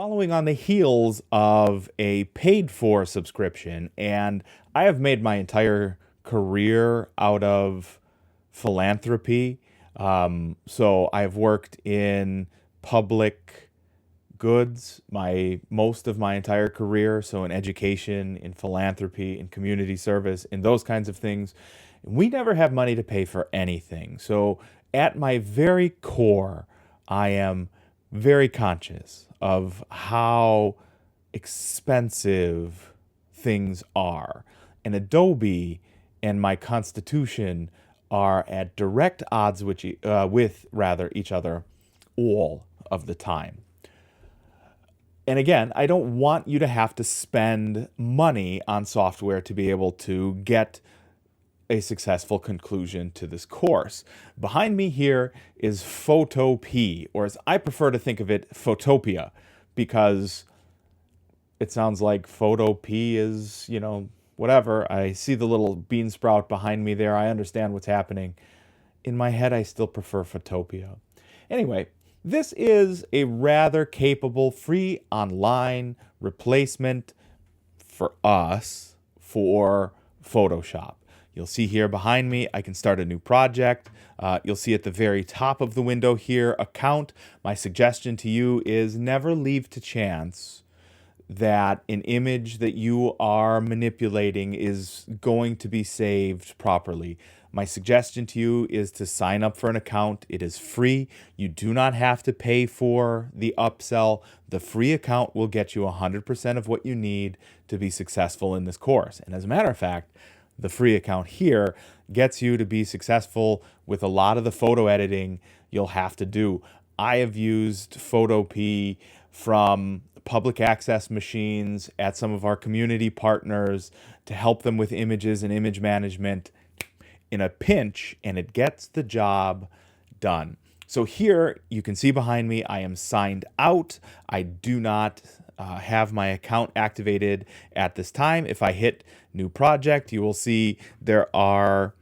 Following on the heels of a paid for subscription, and I have made my entire career out of philanthropy. So I've worked in public goods most of my entire career, so in education, in philanthropy, in community service, in those kinds of things. We never have money to pay for anything. So at my very core, I am very conscious of how expensive things are. And Adobe and my constitution are at direct odds with each other all of the time. And again, I don't want you to have to spend money on software to be able to get a successful conclusion to this course. Behind me here is Photopea, or as I prefer to think of it, Photopea, because it sounds like Photopea is, whatever. I see the little bean sprout behind me there. I understand what's happening. In my head, I still prefer Photopea. Anyway, this is a rather capable free online replacement for us for Photoshop. You'll see here behind me, I can start a new project. You'll see at the very top of the window here, account. My suggestion to you is never leave to chance that an image that you are manipulating is going to be saved properly. My suggestion to you is to sign up for an account. It is free. You do not have to pay for the upsell. The free account will get you 100% of what you need to be successful in this course. And as a matter of fact, the free account here gets you to be successful with a lot of the photo editing you'll have to do. I have used Photopea from public access machines at some of our community partners to help them with images and image management in a pinch, and it gets the job done. So here you can see behind me, I am signed out. I do not have my account activated at this time. If I hit new project, you will see there are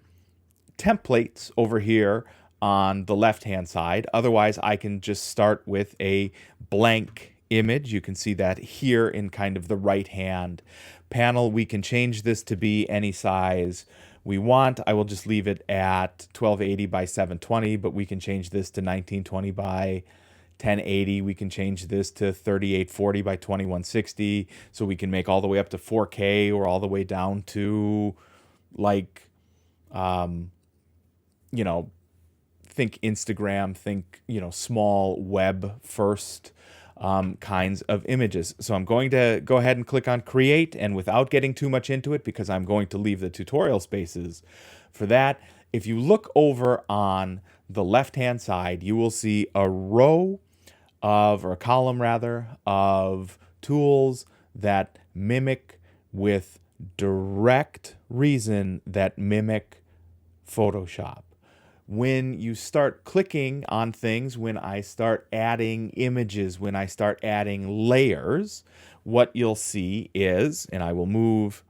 templates over here on the left-hand side. Otherwise, I can just start with a blank image. You can see that here in kind of the right-hand panel. We can change this to be any size we want. I will just leave it at 1280 by 720, but we can change this to 1920 by 1080. We can change this to 3840 by 2160. So we can make all the way up to 4K or all the way down to think Instagram, think, small web first kinds of images. So I'm going to go ahead and click on create, and without getting too much into it, because I'm going to leave the tutorial spaces for that, if you look over on the left-hand side, you will see a row or a column rather, of tools that mimic with direct reason that mimic Photoshop. When you start clicking on things, when I start adding images, when I start adding layers, what you'll see is, and I will move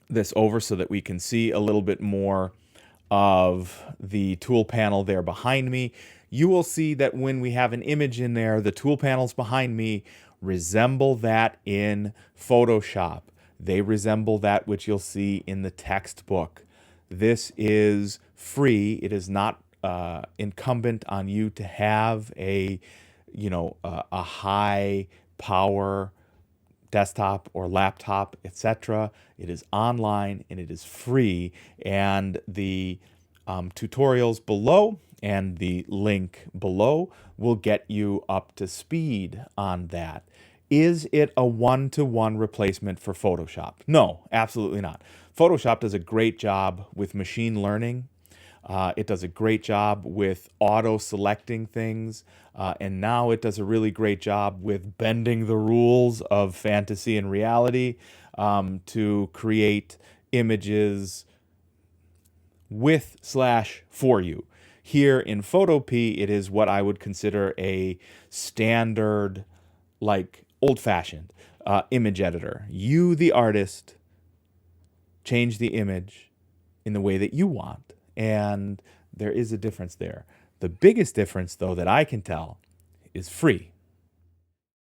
this over so that we can see a little bit more of the tool panel there behind me, you will see that when we have an image in there, the tool panels behind me resemble that in Photoshop. They resemble that which you'll see in the textbook. This is free. It is not incumbent on you to have a high power desktop or laptop, etc. It is online and it is free. And the tutorials below and the link below will get you up to speed on that. Is it a one-to-one replacement for Photoshop? No, absolutely not. Photoshop does a great job with machine learning. It does a great job with auto-selecting things. And now it does a really great job with bending the rules of fantasy and reality to create images with/for you. Here in Photopea, it is what I would consider a standard, old-fashioned image editor. You, the artist, change the image in the way that you want. And there is a difference there. The biggest difference, though, that I can tell is free.